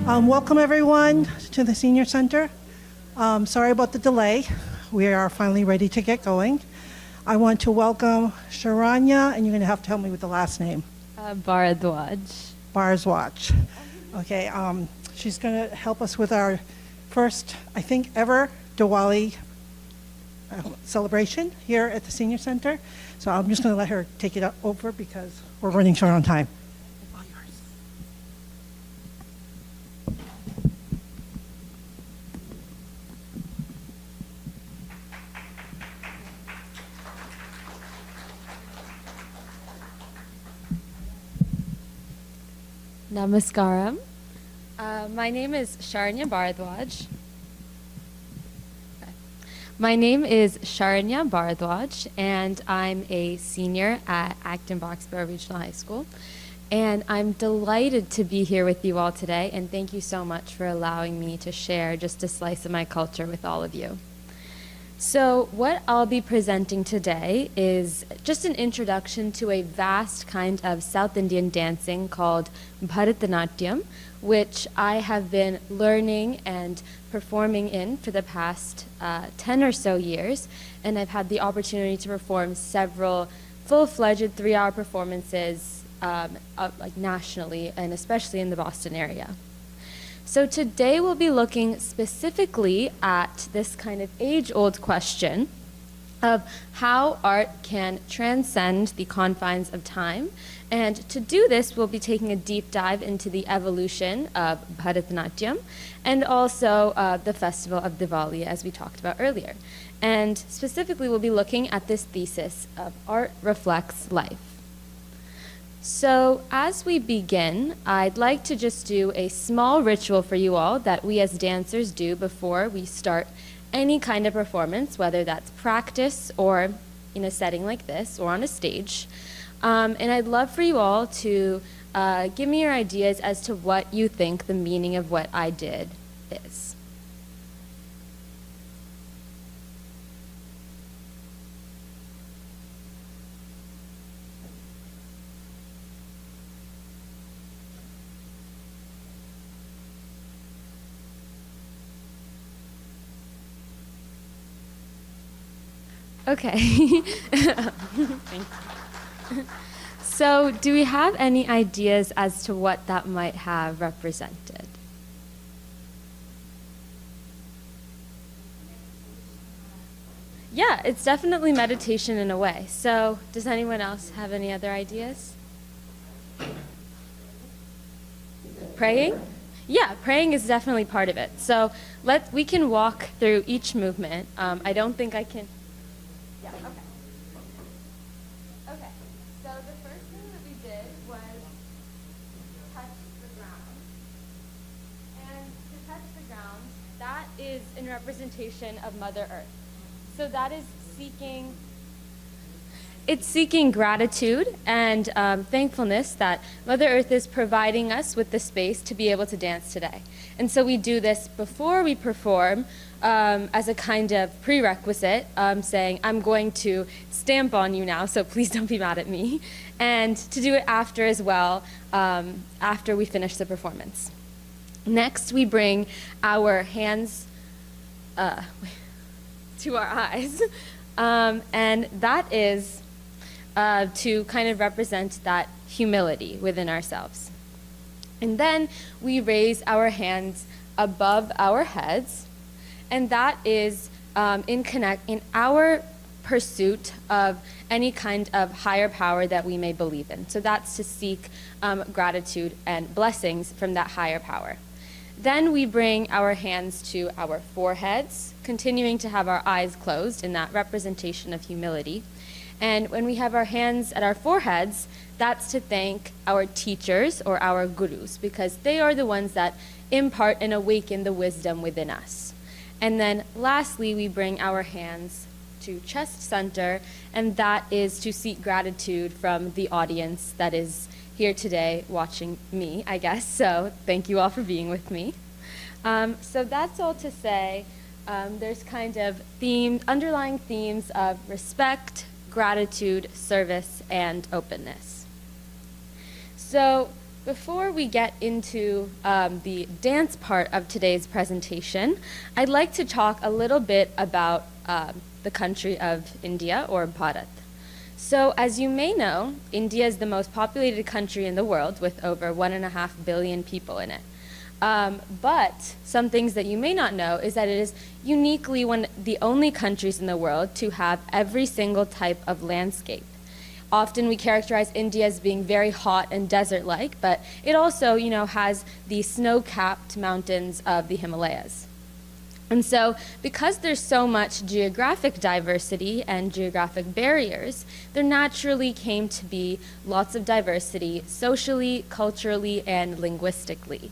Welcome everyone to the Senior Center. Sorry about the delay. We are finally ready to get going. I want to welcome Sharanya, and you're going to have to help me with the last name. Bharatanatyam. Barswatch. Okay, she's going to help us with our first, I think, ever Diwali celebration here at the Senior Center. So I'm just going to let her take it over because we're running short on time. All yours. Namaskaram. My name is Sharanya Bharatanatyam. And I'm a senior at Acton-Boxborough Regional High School. And I'm delighted to be here with you all today, and thank you so much for allowing me to share just a slice of my culture with all of you. So what I'll be presenting today is just an introduction to a vast kind of South Indian dancing called Bharatanatyam, which I have been learning and performing in for the past 10 or so years, and I've had the opportunity to perform several full-fledged 3-hour performances like nationally and especially in the Boston area. So today we'll be looking specifically at this kind of age-old question of how art can transcend the confines of time. And to do this, we'll be taking a deep dive into the evolution of Bharatanatyam and also the festival of Diwali, as we talked about earlier. And specifically, we'll be looking at this thesis of art reflects life. So as we begin, I'd like to just do a small ritual for you all that we as dancers do before we start any kind of performance, whether that's practice or in a setting like this or on a stage. And I'd love for you all to give me your ideas as to what you think the meaning of what I did is. Okay. Thank you. So, do we have any ideas as to what that might have represented? Yeah, it's definitely meditation in a way. So, does anyone else have any other ideas? Praying? Yeah, praying is definitely part of it. So, we can walk through each movement. I don't think I can. Yeah, okay. Okay, so the first thing that we did was touch the ground. And to touch the ground, that is in representation of Mother Earth. So that is seeking gratitude and thankfulness that Mother Earth is providing us with the space to be able to dance today. And so we do this before we perform as a kind of prerequisite, saying, I'm going to stamp on you now, so please don't be mad at me. And to do it after as well, after we finish the performance. Next, we bring our hands to our eyes. And that is to kind of represent that humility within ourselves. And then we raise our hands above our heads, and that is in our pursuit of any kind of higher power that we may believe in. So that's to seek gratitude and blessings from that higher power. Then we bring our hands to our foreheads, continuing to have our eyes closed in that representation of humility. And when we have our hands at our foreheads, that's to thank our teachers or our gurus, because they are the ones that impart and awaken the wisdom within us. And then lastly, we bring our hands to chest center, and that is to seek gratitude from the audience that is here today watching me, I guess. So thank you all for being with me. So that's all to say. There's kind of underlying themes of respect, gratitude, service, and openness. So before we get into the dance part of today's presentation, I'd like to talk a little bit about the country of India, or Bharat. So, as you may know, India is the most populated country in the world with over 1.5 billion people in it. But some things that you may not know is that it is uniquely one of the only countries in the world to have every single type of landscape. Often we characterize India as being very hot and desert-like, but it also, has the snow-capped mountains of the Himalayas. And so, because there's so much geographic diversity and geographic barriers, there naturally came to be lots of diversity socially, culturally, and linguistically.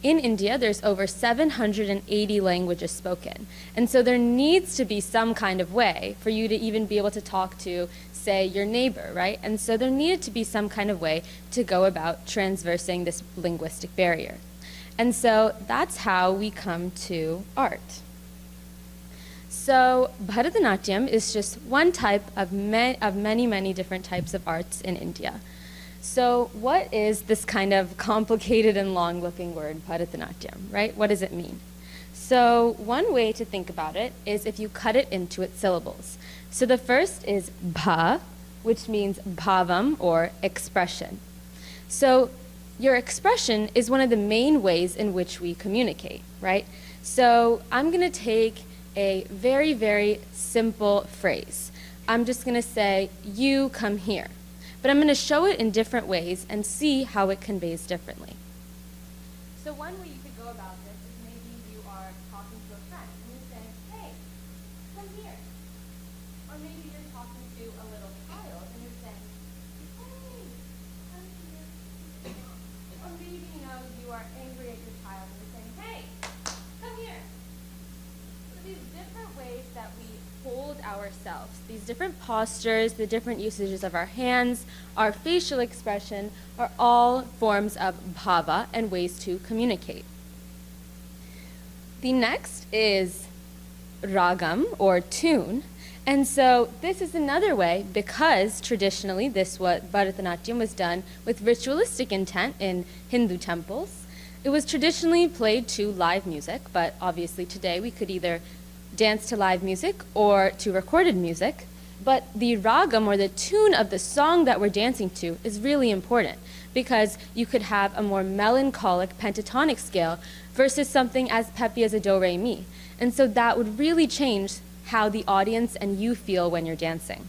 In India, there's over 780 languages spoken. And so there needs to be some kind of way for you to even be able to talk to, say, your neighbor, right? And so there needed to be some kind of way to go about transversing this linguistic barrier. And so that's how we come to art. So Bharatanatyam is just one type of many, many different types of arts in India. So what is this kind of complicated and long-looking word, Bharatanatyam, right? What does it mean? So one way to think about it is if you cut it into its syllables. So the first is bha, which means bhavam, or expression. So your expression is one of the main ways in which we communicate, right? So I'm going to take a very, very simple phrase. I'm just going to say, you come here. But I'm going to show it in different ways and see how it conveys differently. So one way you could go about this is maybe you are talking to a friend and you're saying, hey, come here. Or maybe you're talking to a little child and you're saying, hey, come here. Or maybe, you are angry at your child and you're saying, hey, come here. So these different ways that we hold ourselves, these different postures, the different usages of our hands, our facial expression, are all forms of bhava and ways to communicate. The next is ragam, or tune. And so this is another way, because traditionally what Bharatanatyam was done with ritualistic intent in Hindu temples. It was traditionally played to live music, but obviously today we could either dance to live music or to recorded music. But the ragam, or the tune of the song that we're dancing to, is really important because you could have a more melancholic pentatonic scale versus something as peppy as a do-re-mi. And so that would really change how the audience and you feel when you're dancing.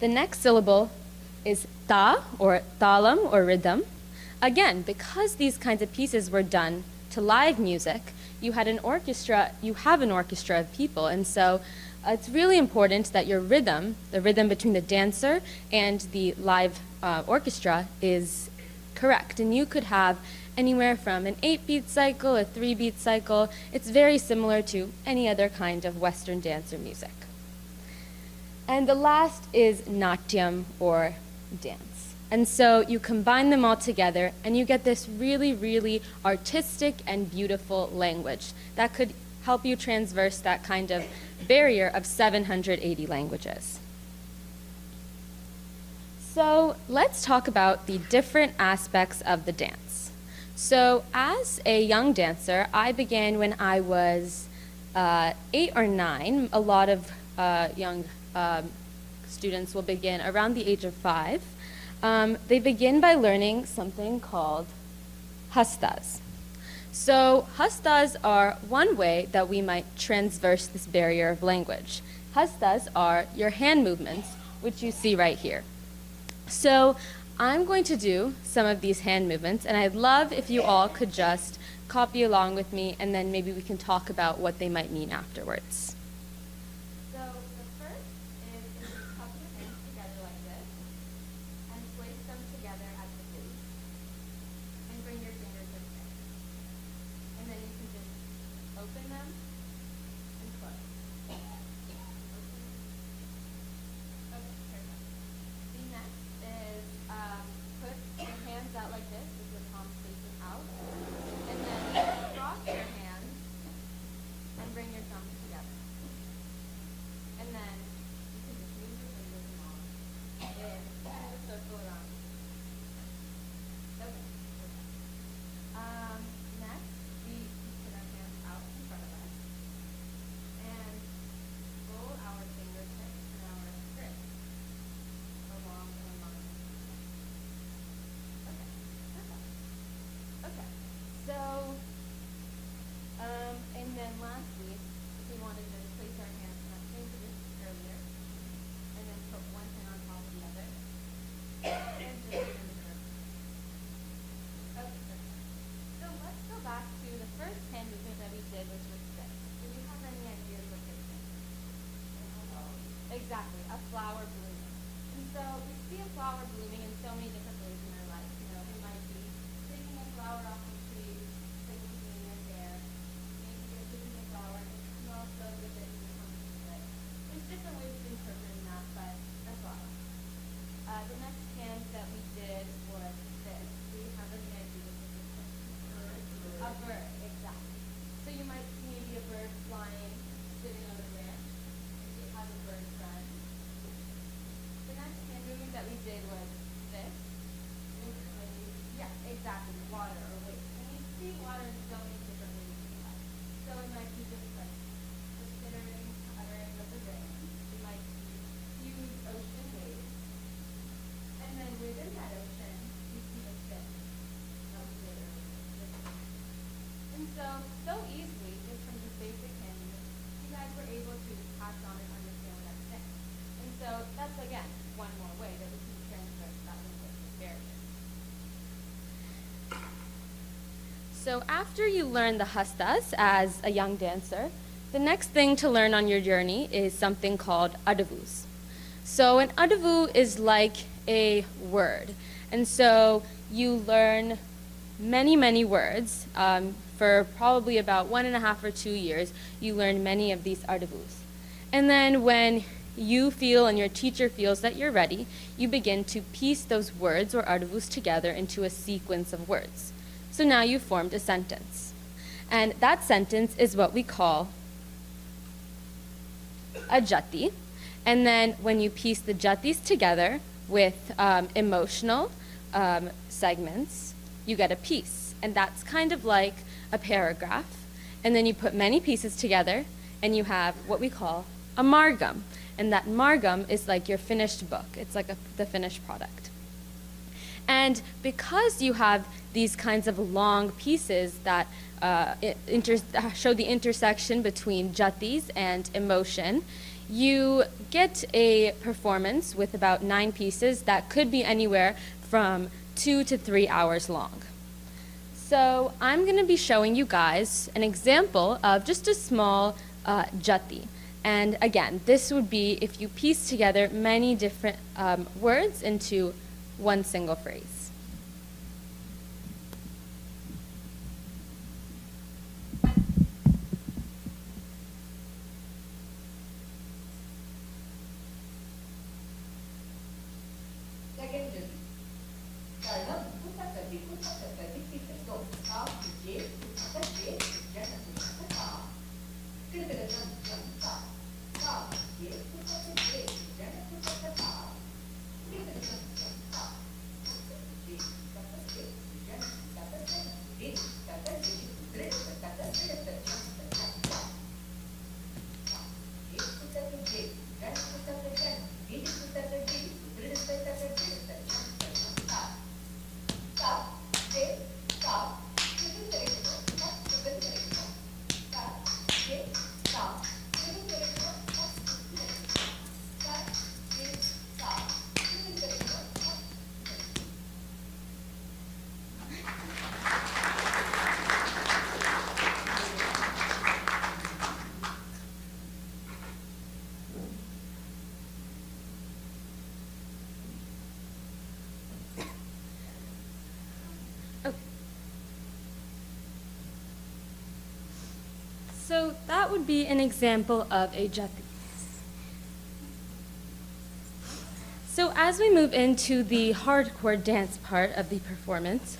The next syllable is ta, or talam, or rhythm. Again, because these kinds of pieces were done to live music, you have an orchestra of people, and so it's really important that your rhythm, the rhythm between the dancer and the live orchestra, is correct. And you could have anywhere from an 8-beat cycle, a 3-beat cycle. It's very similar to any other kind of Western dance or music. And the last is natyam, or dance. And so you combine them all together and you get this really, really artistic and beautiful language that could help you transverse that kind of barrier of 780 languages. So let's talk about the different aspects of the dance. So as a young dancer, I began when I was 8 or 9. A lot of young students will begin around the age of 5. They begin by learning something called hastas. So hastas are one way that we might transverse this barrier of language. Hastas are your hand movements, which you see right here. So I'm going to do some of these hand movements, and I'd love if you all could just copy along with me, and then maybe we can talk about what they might mean afterwards. So the first is you cup your hands together like this, and place them together at the base, and bring your fingers in there. And then you can just open them and close. Okay, perfect. The next is put your hands out like this with your palms facing out, and then cross your hands and bring your thumbs together. So, and then lastly, if we wanted to place our hands on our fingers earlier, and then put one hand on top of the other, and just okay, perfect. So let's go back to the first hand movement that we did, which was this. Do you have any ideas what this is? Exactly, a flower blooming. And so we see a flower blooming in so many different ways in our life. You know, it might be taking a flower off the tree, placing it in your hair. Maybe you're taking a flower and it smells so good that you want to eat it. There's different ways of interpreting that, but that's all. The next hand that we did was this. Do you have any ideas what this is? A bird, exactly. So you might see maybe a bird flying, sitting on a branch. It has a bird friend. The next hand movement that we did was this. Yeah, exactly, water or waves. And we see water in so many different ways in life. So it might be just like the skittering, uttering of the rain. It might be huge ocean waves. And then within that ocean, we see the fish that we did earlier. And so easily, just from this basic hand movement, you guys were able to catch on and understand what I'm saying. And so that's, again, one more way that we can transfer that linguistic barrier. So after you learn the hastas as a young dancer, the next thing to learn on your journey is something called adavus. So an adavu is like a word. And so you learn many, many words. For probably about 1.5 or 2 years, you learn many of these adavus. And then when you feel and your teacher feels that you're ready, you begin to piece those words or adavus together into a sequence of words. So now you've formed a sentence. And that sentence is what we call a jati. And then when you piece the jatis together with emotional segments, you get a piece. And that's kind of like a paragraph. And then you put many pieces together and you have what we call a margam. And that margam is like your finished book. It's like the finished product. And because you have these kinds of long pieces that show the intersection between jatis and emotion, you get a performance with about 9 pieces that could be anywhere from 2 to 3 hours long. So I'm going to be showing you guys an example of just a small jati. And again, this would be if you piece together many different words into one single phrase. So that would be an example of a jati. So as we move into the hardcore dance part of the performance,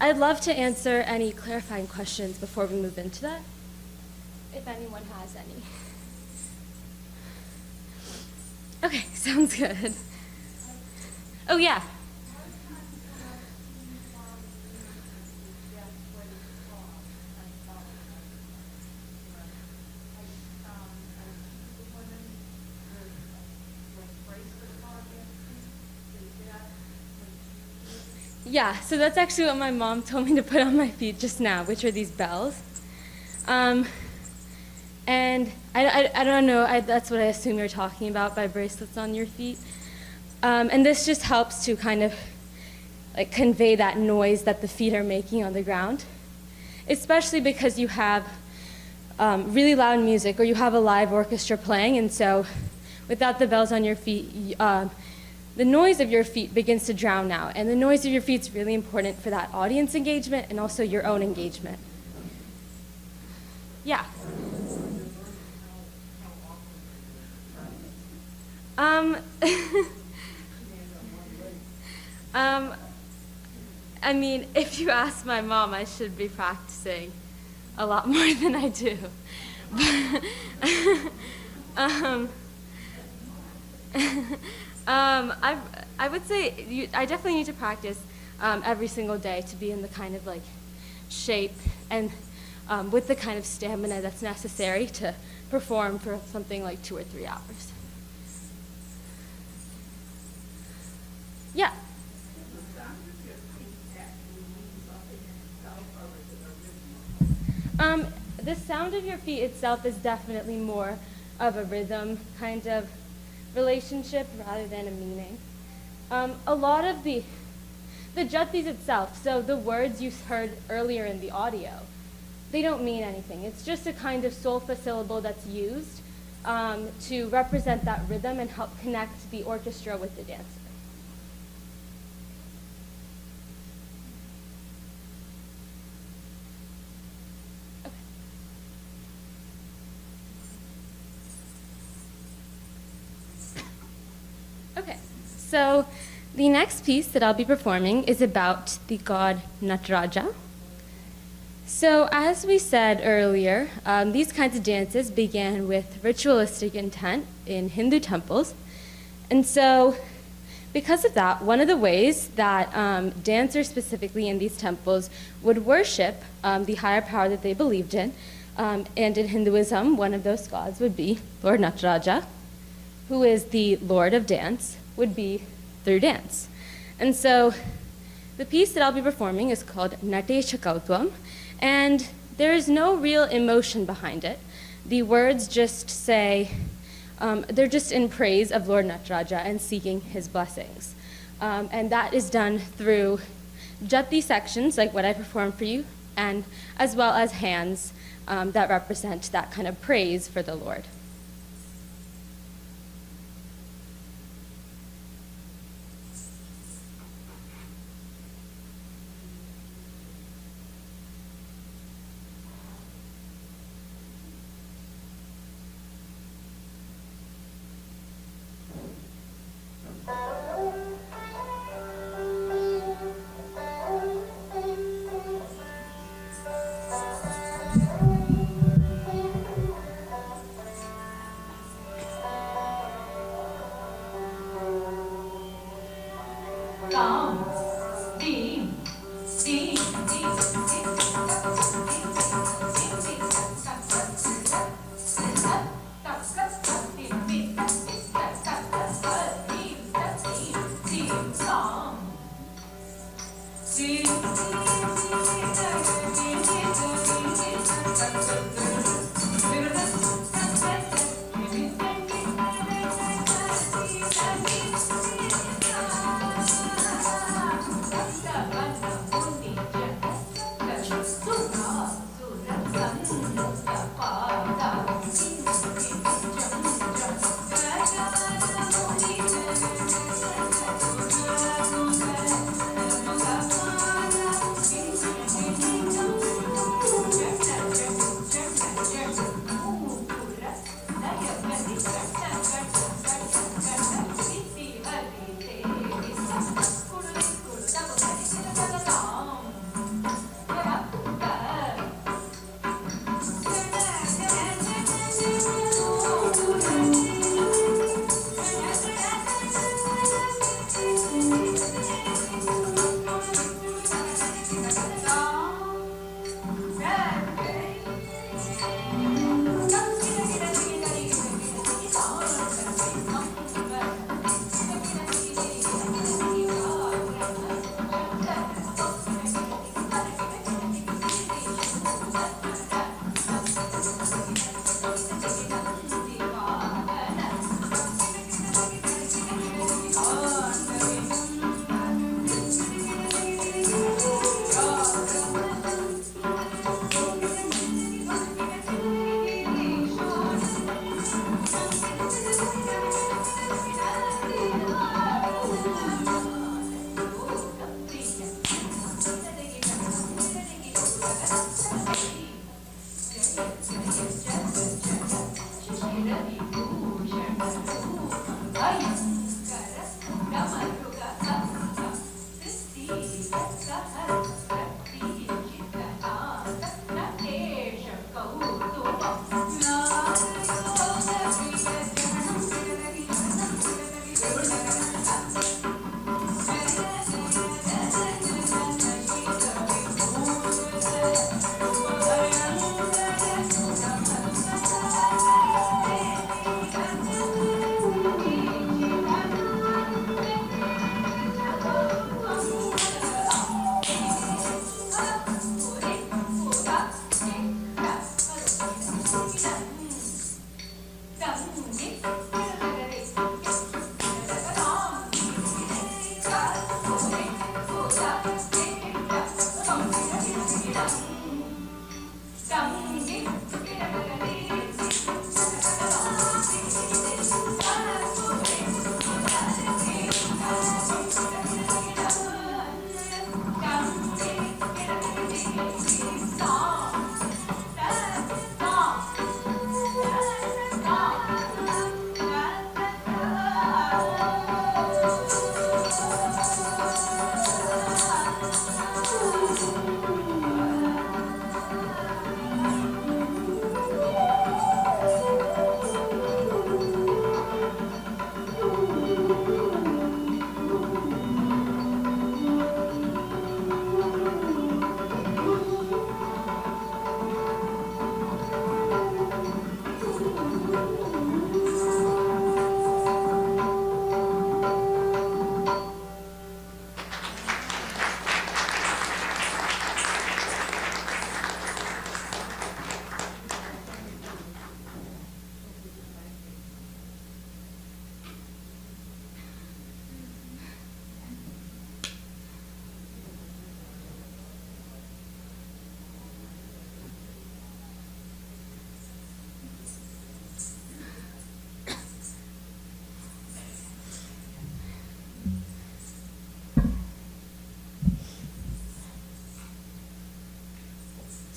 I'd love to answer any clarifying questions before we move into that, if anyone has any. Okay, sounds good. Oh yeah. Yeah, so that's actually what my mom told me to put on my feet just now, which are these bells. And I don't know, that's what I assume you're talking about by bracelets on your feet. And this just helps to kind of like convey that noise that the feet are making on the ground, especially because you have really loud music or you have a live orchestra playing, and so without the bells on your feet, the noise of your feet begins to drown out, and the noise of your feet is really important for that audience engagement and also your own engagement. Yeah. I mean, if you ask my mom, I should be practicing a lot more than I do. I would say I definitely need to practice every single day to be in the kind of like shape and with the kind of stamina that's necessary to perform for something like 2 or 3 hours. Yeah. The sound of your feet itself is definitely more of a rhythm kind of relationship rather than a meaning. A lot of the jatis itself, so the words you heard earlier in the audio, they don't mean anything. It's just a kind of solfa syllable that's used to represent that rhythm and help connect the orchestra with the dancer. Okay, so the next piece that I'll be performing is about the god Nataraja. So as we said earlier, these kinds of dances began with ritualistic intent in Hindu temples. And so because of that, one of the ways that dancers specifically in these temples would worship the higher power that they believed in, and in Hinduism, one of those gods would be Lord Nataraja, who is the Lord of Dance, would be through dance. And so the piece that I'll be performing is called Natesha Kautvam, and there is no real emotion behind it. The words just say, they're just in praise of Lord Nataraja and seeking his blessings. And that is done through jati sections, like what I performed for you, and as well as hands that represent that kind of praise for the Lord.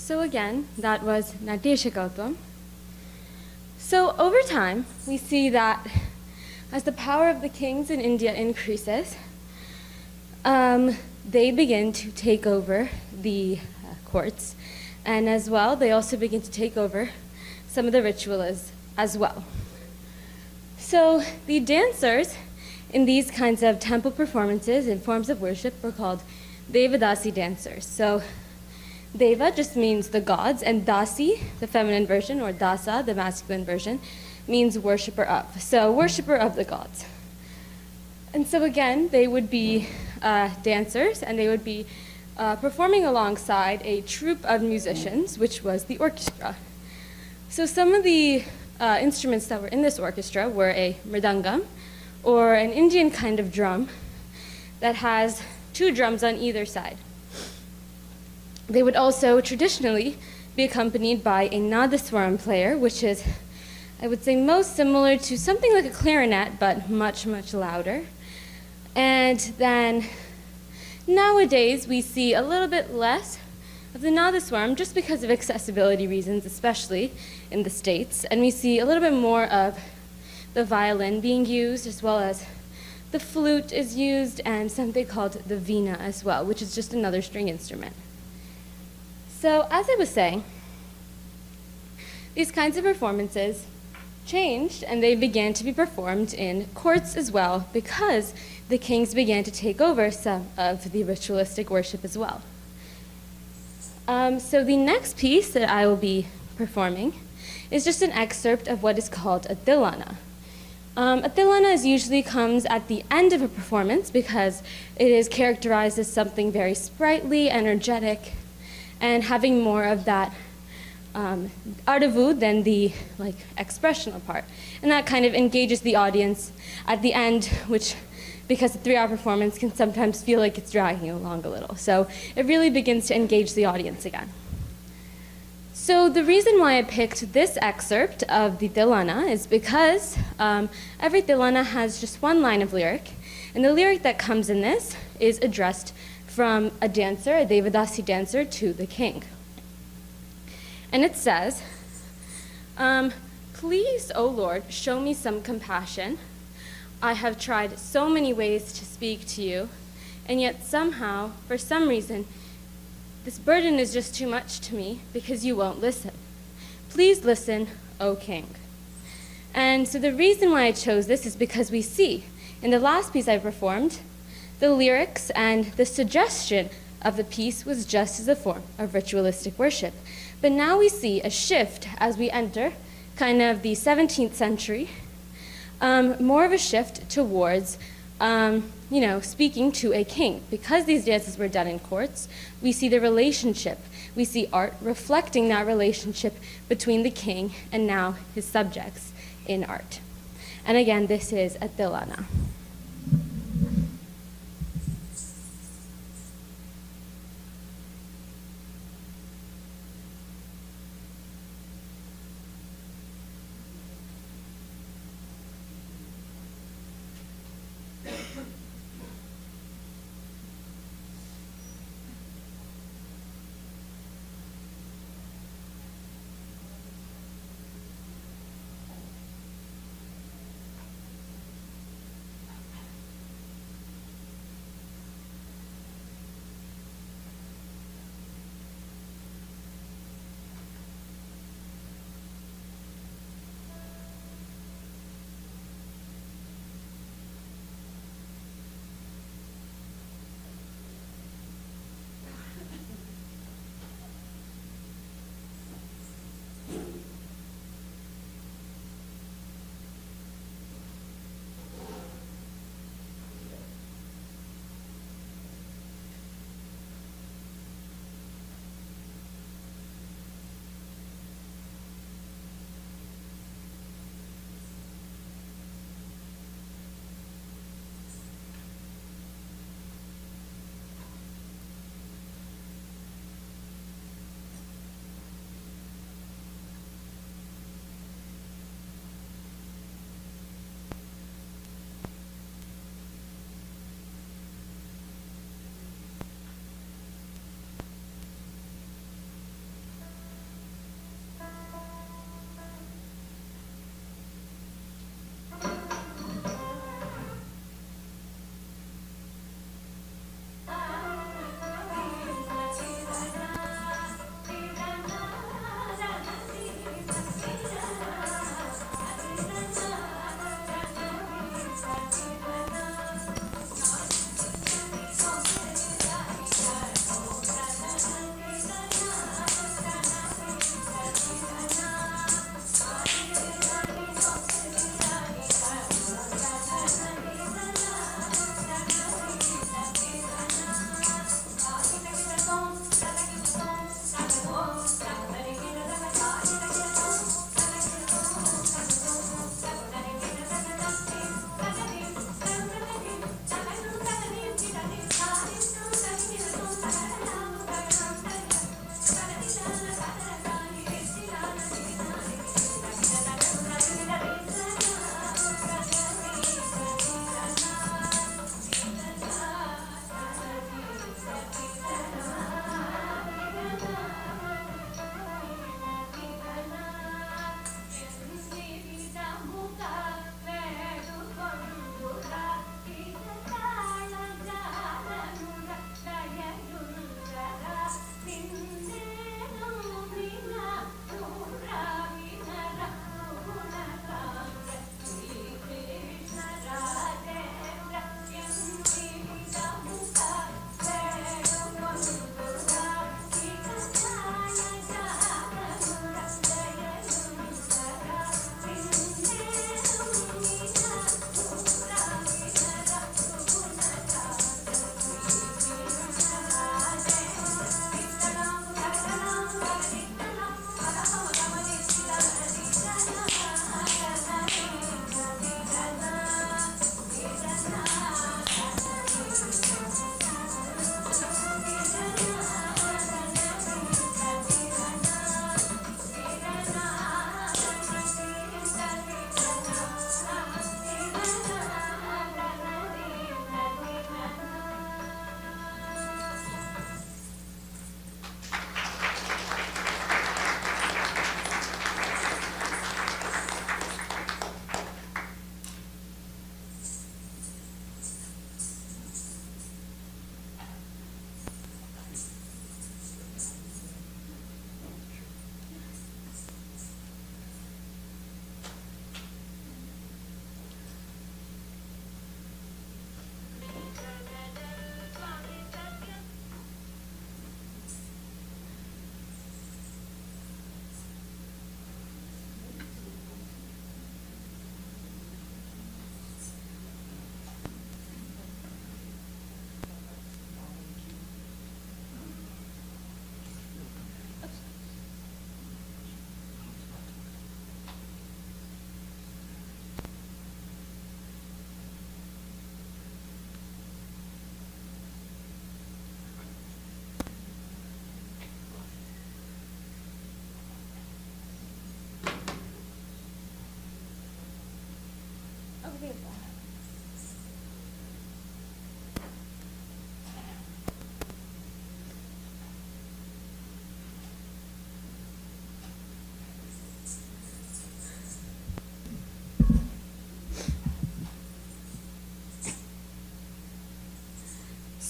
So again, that was Nadeshikotvam. So over time, we see that as the power of the kings in India increases, they begin to take over the courts, and as well, they also begin to take over some of the rituals as well. So the dancers in these kinds of temple performances and forms of worship were called Devadasi dancers. So Deva just means the gods, and Dasi, the feminine version, or Dasa, the masculine version, means worshiper of. So worshiper of the gods. And so again, they would be dancers, and they would be performing alongside a troupe of musicians, which was the orchestra. So some of the instruments that were in this orchestra were a mridangam, or an Indian kind of drum that has two drums on either side. They would also traditionally be accompanied by a nadaswaram player, which is, I would say, most similar to something like a clarinet, but much, much louder. And then nowadays, we see a little bit less of the nadaswaram just because of accessibility reasons, especially in the States. And we see a little bit more of the violin being used, as well as the flute is used, and something called the veena as well, which is just another string instrument. So as I was saying, these kinds of performances changed, and they began to be performed in courts as well, because the kings began to take over some of the ritualistic worship as well. So the next piece that I will be performing is just an excerpt of what is called a tilana. A tilana usually comes at the end of a performance because it is characterized as something very sprightly, energetic, and having more of that aravu than the expressional part. And that kind of engages the audience at the end, which, because a 3-hour performance can sometimes feel like it's dragging along a little. So it really begins to engage the audience again. So the reason why I picked this excerpt of the tilana is because every tilana has just one line of lyric, and the lyric that comes in this is addressed from a dancer, a Devadasi dancer, to the king. And it says, "Please, O Lord, show me some compassion. I have tried so many ways to speak to you, And yet somehow, for some reason, this burden is just too much to me because you won't listen. Please listen, O King. And so the reason why I chose this is because we see in the last piece I performed, the lyrics and the suggestion of the piece was just as a form of ritualistic worship. But now we see a shift as we enter kind of the 17th century, more of a shift towards speaking to a king. Because these dances were done in courts, we see the relationship. We see art reflecting that relationship between the king and now his subjects in art. And again, this is Atilana.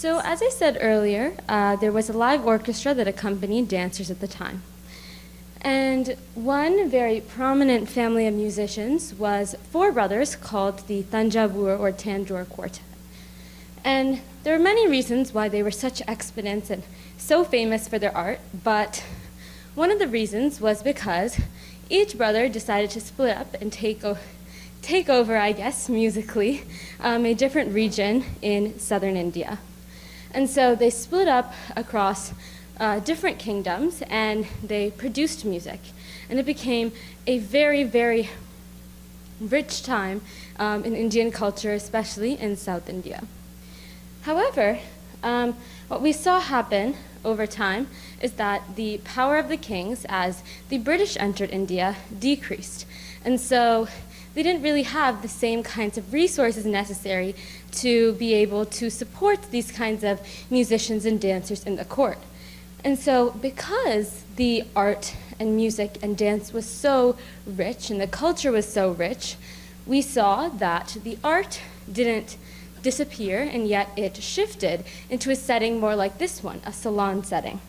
So, as I said earlier, there was a live orchestra that accompanied dancers at the time. And one very prominent family of musicians was four brothers called the Tanjavur or Tanjore Quartet. And there are many reasons why they were such exponents and so famous for their art, but one of the reasons was because each brother decided to split up and take over, I guess, musically, a different region in southern India. And so they split up across different kingdoms and they produced music. And it became a very, very rich time in Indian culture, especially in South India. However, what we saw happen over time is that the power of the kings as the British entered India decreased. And so they didn't really have the same kinds of resources necessary to be able to support these kinds of musicians and dancers in the court. And so because the art and music and dance was so rich and the culture was so rich, we saw that the art didn't disappear, and yet it shifted into a setting more like this one, a salon setting.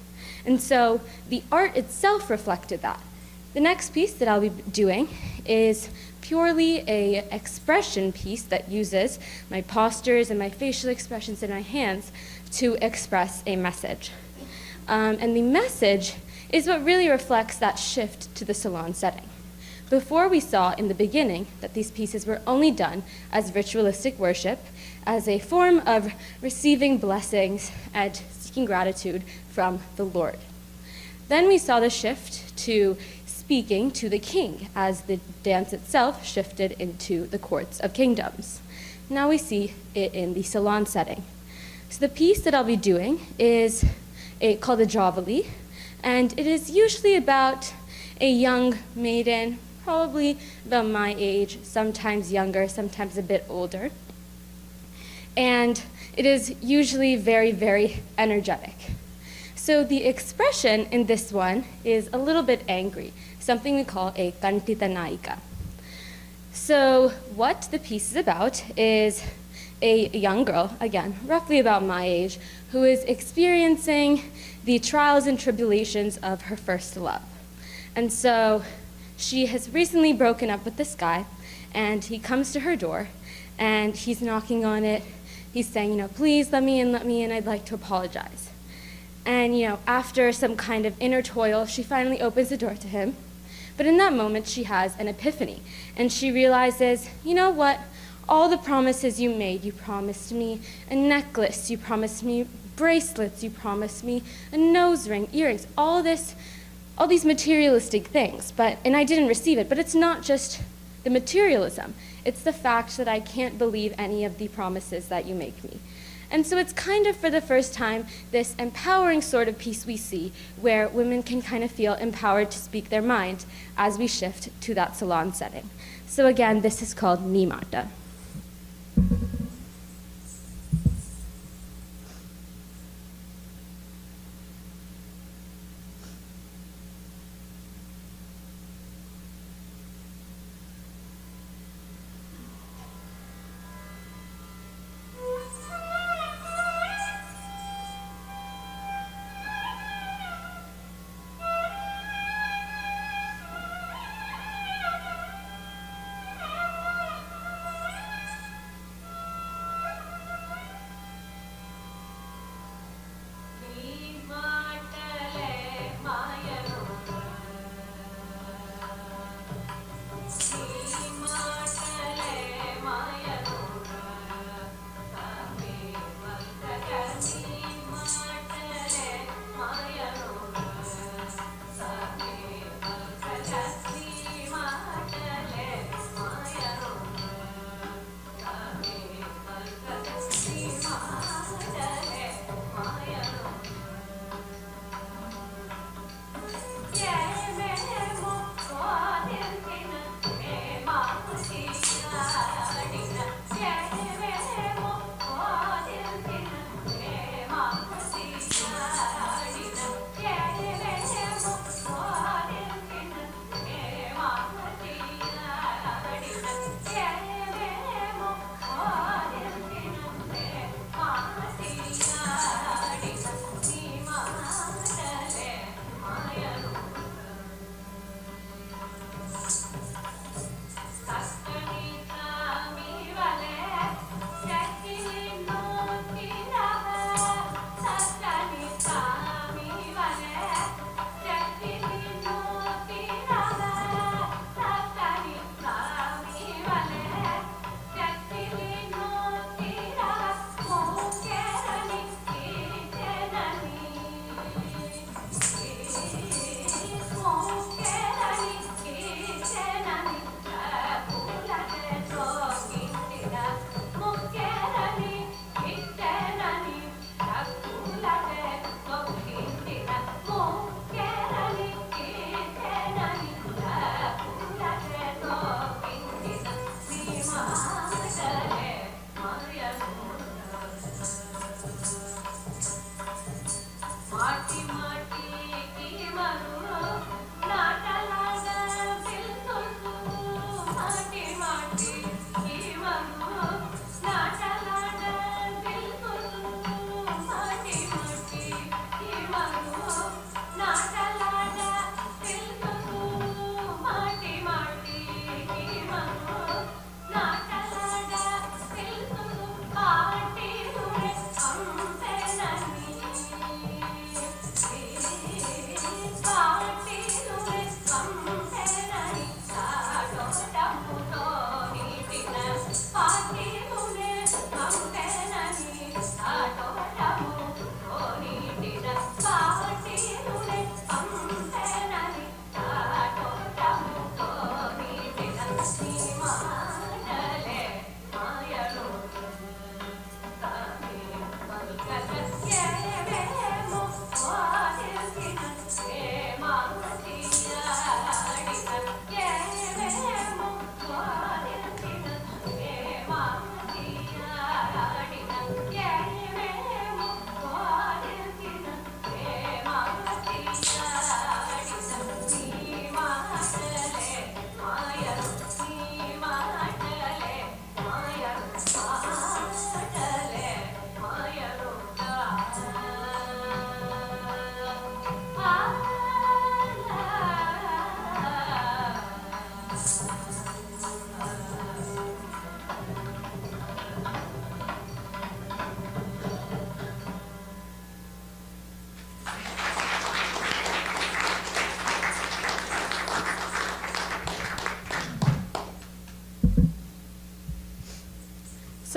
And so the art itself reflected that. The next piece that I'll be doing is purely an expression piece that uses my postures and my facial expressions in my hands to express a message. And the message is what really reflects that shift to the salon setting. Before, we saw in the beginning that these pieces were only done as ritualistic worship, as a form of receiving blessings and seeking gratitude from the Lord. Then we saw the shift to speaking to the king, as the dance itself shifted into the courts of kingdoms. Now we see it in the salon setting. So the piece that I'll be doing is called a Javali, and it is usually about a young maiden, probably about my age, sometimes younger, sometimes a bit older. And it is usually very, very energetic. So the expression in this one is a little bit angry, something we call a kantita naika. So what the piece is about is a young girl, again, roughly about my age, who is experiencing the trials and tribulations of her first love. And so she has recently broken up with this guy, and he comes to her door, and he's knocking on it. He's saying, please let me in, I'd like to apologize. And, after some kind of inner toil, she finally opens the door to him. But in that moment, she has an epiphany, and she realizes, you know what? All the promises you made, you promised me a necklace, you promised me bracelets, you promised me a nose ring, earrings, all these materialistic things, and I didn't receive it. But it's not just the materialism. It's the fact that I can't believe any of the promises that you make me. And so it's kind of, for the first time, this empowering sort of piece we see, where women can kind of feel empowered to speak their mind as we shift to that salon setting. So again, this is called Nimata.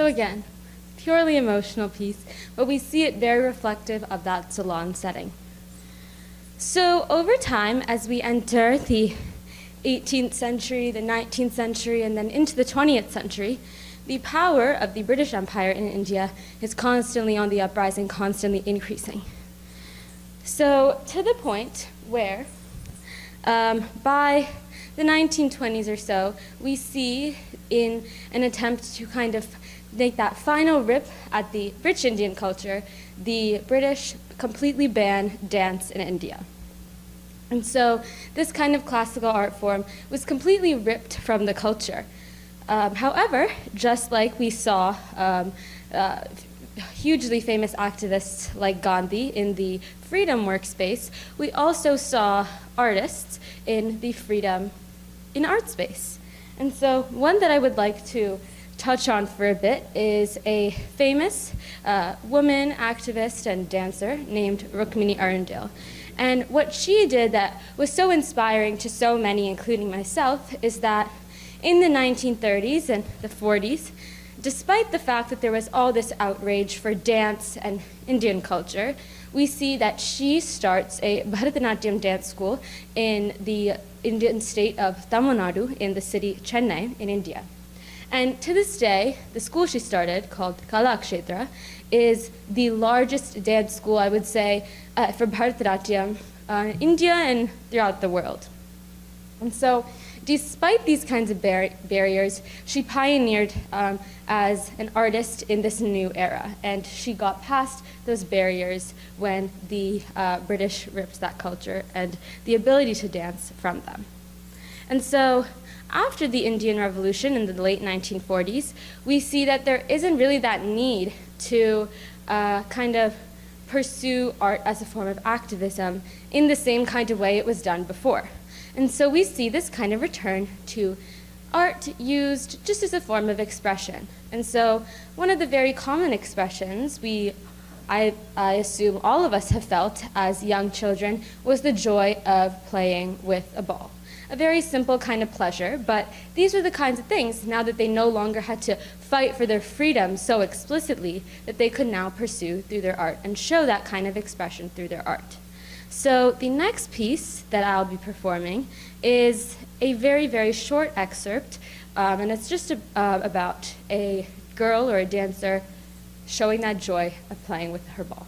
So again, purely emotional piece, but we see it very reflective of that salon setting. So over time, as we enter the 18th century, the 19th century, and then into the 20th century, the power of the British Empire in India is constantly on the uprising, constantly increasing. So to the point where by the 1920s or so, we see in an attempt to kind of make that final rip at the rich Indian culture, the British completely ban dance in India. And so this kind of classical art form was completely ripped from the culture. However, just like we saw hugely famous activists like Gandhi in the freedom workspace, we also saw artists in the freedom in art space. And so one that I would like to touch on for a bit is a famous woman activist and dancer named Rukmini Arundel. And what she did that was so inspiring to so many, including myself, is that in the 1930s and the 40s, despite the fact that there was all this outrage for dance and Indian culture, we see that she starts a Bharatanatyam dance school in the Indian state of Tamil Nadu in the city Chennai in India. And to this day, the school she started, called Kala Kshetra, is the largest dance school, I would say, for Bharatanatyam in India and throughout the world. And so, despite these kinds of barriers, she pioneered as an artist in this new era, and she got past those barriers when the British ripped that culture and the ability to dance from them. And so, after the Indian Revolution in the late 1940s, we see that there isn't really that need to kind of pursue art as a form of activism in the same kind of way it was done before. And so we see this kind of return to art used just as a form of expression. And so one of the very common expressions I assume all of us have felt as young children was the joy of playing with a ball. A very simple kind of pleasure, but these were the kinds of things, now that they no longer had to fight for their freedom so explicitly, that they could now pursue through their art and show that kind of expression through their art. So the next piece that I'll be performing is a very, very short excerpt, and it's just about a girl or a dancer showing that joy of playing with her ball.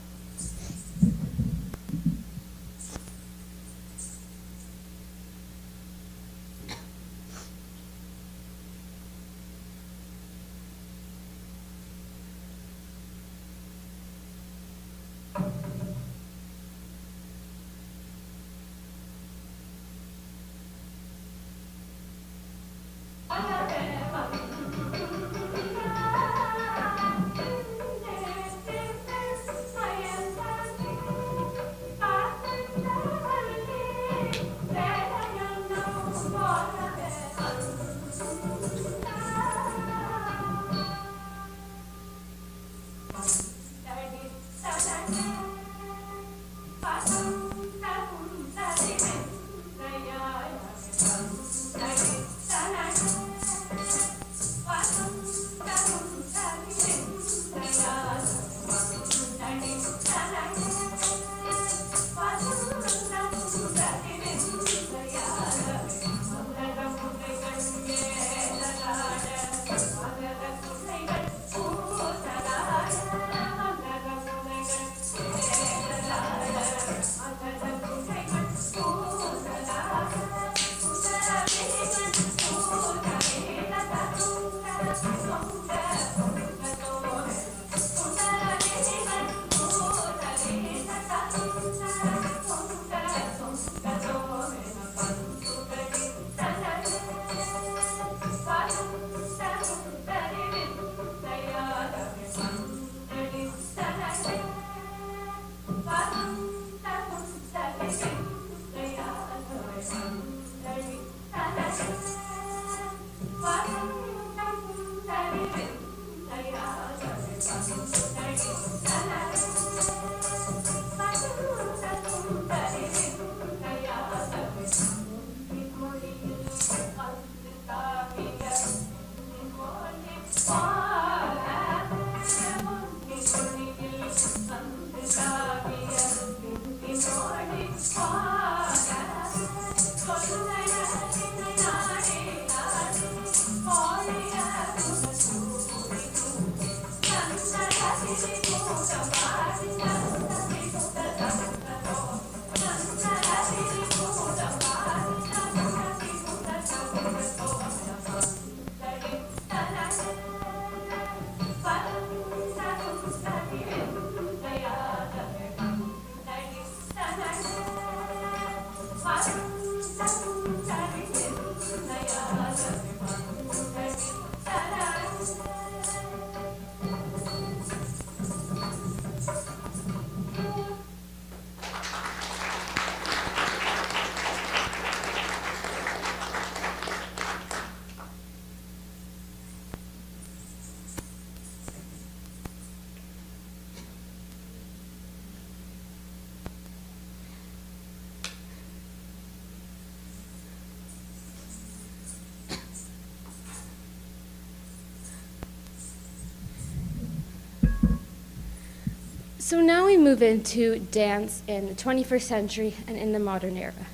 So now we move into dance in the 21st century and in the modern era.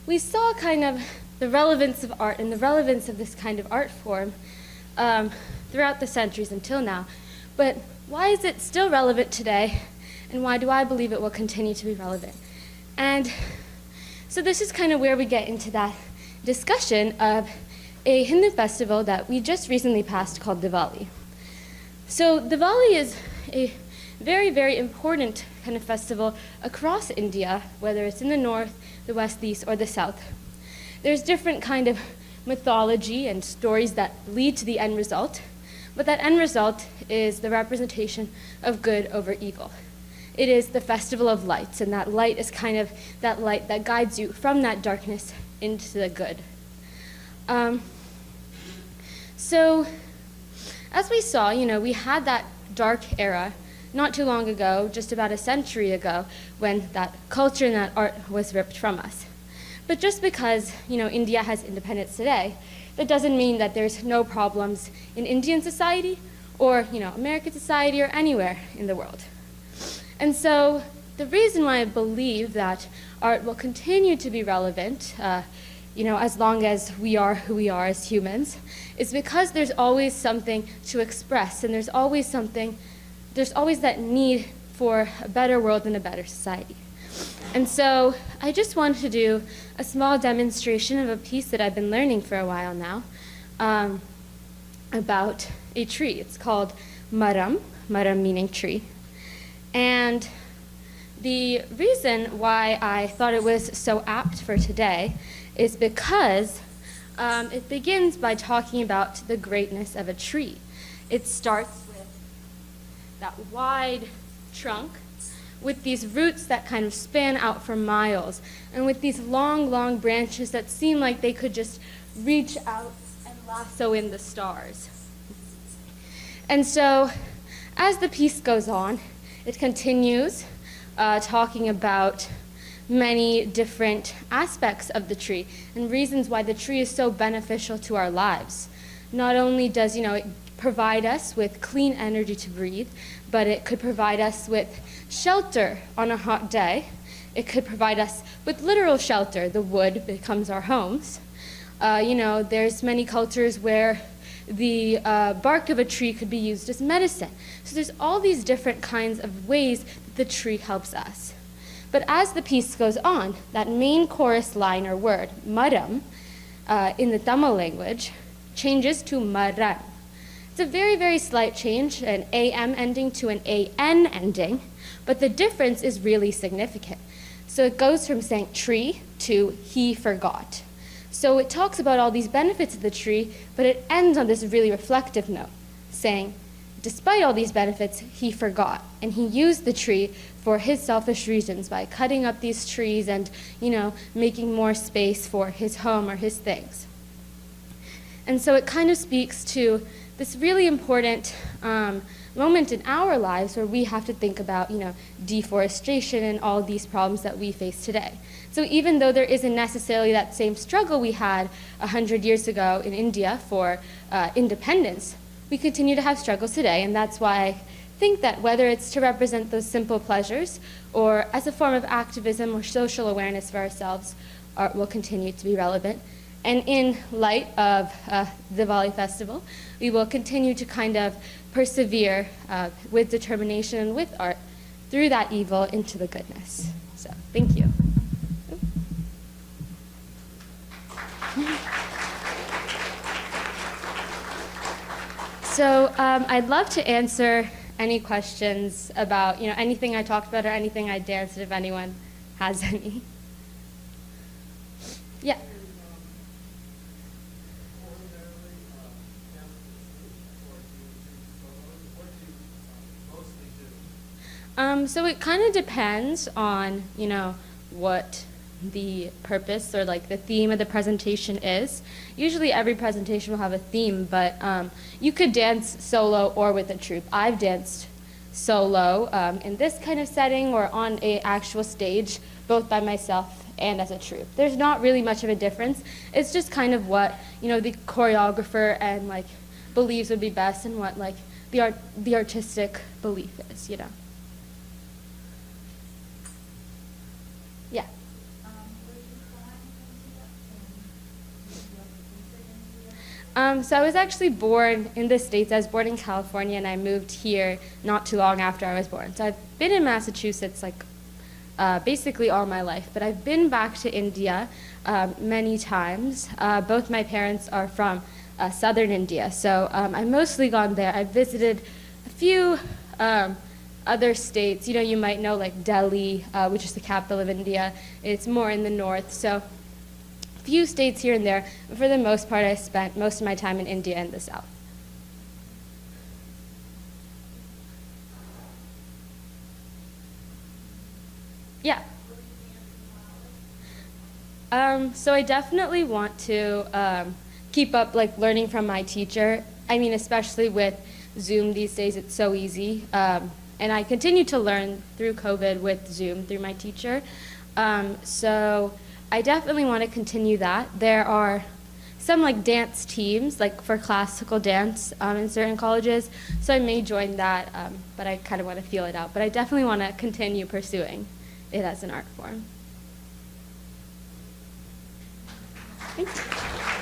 We saw kind of the relevance of art and the relevance of this kind of art form throughout the centuries until now. But why is it still relevant today, and why do I believe it will continue to be relevant? And so this is kind of where we get into that discussion of a Hindu festival that we just recently passed called Diwali. So Diwali is a very, very important kind of festival across India, whether it's in the north, the west, the east, or the south. There's different kind of mythology and stories that lead to the end result, but that end result is the representation of good over evil. It is the festival of lights, and that light is kind of that light that guides you from that darkness into the good. So as we saw, we had that dark era not too long ago, just about a century ago, when that culture and that art was ripped from us. But just because, India has independence today, that doesn't mean that there's no problems in Indian society or, American society or anywhere in the world. And so the reason why I believe that art will continue to be relevant, as long as we are who we are as humans, is because there's always something to express, and there's always that need for a better world and a better society. And so I just wanted to do a small demonstration of a piece that I've been learning for a while now about a tree. It's called maram meaning tree. And the reason why I thought it was so apt for today is because it begins by talking about the greatness of a tree. It starts with that wide trunk with these roots that kind of span out for miles, and with these long, long branches that seem like they could just reach out and lasso in the stars. And so as the piece goes on, it continues talking about many different aspects of the tree and reasons why the tree is so beneficial to our lives. Not only does it provide us with clean energy to breathe, but it could provide us with shelter on a hot day. It could provide us with literal shelter. The wood becomes our homes. There's many cultures where the bark of a tree could be used as medicine. So there's all these different kinds of ways that the tree helps us. But as the piece goes on, that main chorus line or word, maram, in the Tamil language, changes to maran. It's a very, very slight change, an am ending to an an ending, but the difference is really significant. So it goes from saying tree to he forgot. So it talks about all these benefits of the tree, but it ends on this really reflective note, saying, despite all these benefits, he forgot, and he used the tree for his selfish reasons by cutting up these trees and, making more space for his home or his things. And so it kind of speaks to this really important moment in our lives where we have to think about, deforestation and all these problems that we face today. So even though there isn't necessarily that same struggle we had 100 years ago in India for independence, we continue to have struggles today, and that's why think that whether it's to represent those simple pleasures or as a form of activism or social awareness for ourselves, art will continue to be relevant. And in light of the Diwali festival, we will continue to kind of persevere with determination and with art through that evil into the goodness. So, thank you. So, I'd love to answer any questions about, anything I talked about or anything I danced, if anyone has any. Yeah. So it kind of depends on, what the purpose or like the theme of the presentation is. Usually every presentation will have a theme, but you could dance solo or with a troupe. I've danced solo in this kind of setting or on an actual stage, both by myself and as a troupe. There's not really much of a difference. It's just kind of what, the choreographer and like believes would be best and what like the artistic belief is, Yeah. So I was actually born in the States. I was born in California, and I moved here not too long after I was born. So I've been in Massachusetts like basically all my life, but I've been back to India many times. Both my parents are from southern India, so I've mostly gone there. I've visited a few other states. You might know like Delhi, which is the capital of India. It's more in the north, so a few states here and there. But for the most part, I spent most of my time in India and the south. Yeah. So I definitely want to keep up like learning from my teacher. I mean, especially with Zoom these days, it's so easy. And I continue to learn through COVID with Zoom through my teacher. So I definitely want to continue that. There are some like dance teams, like for classical dance in certain colleges. So I may join that, but I kind of want to feel it out. But I definitely want to continue pursuing it as an art form. Thank you.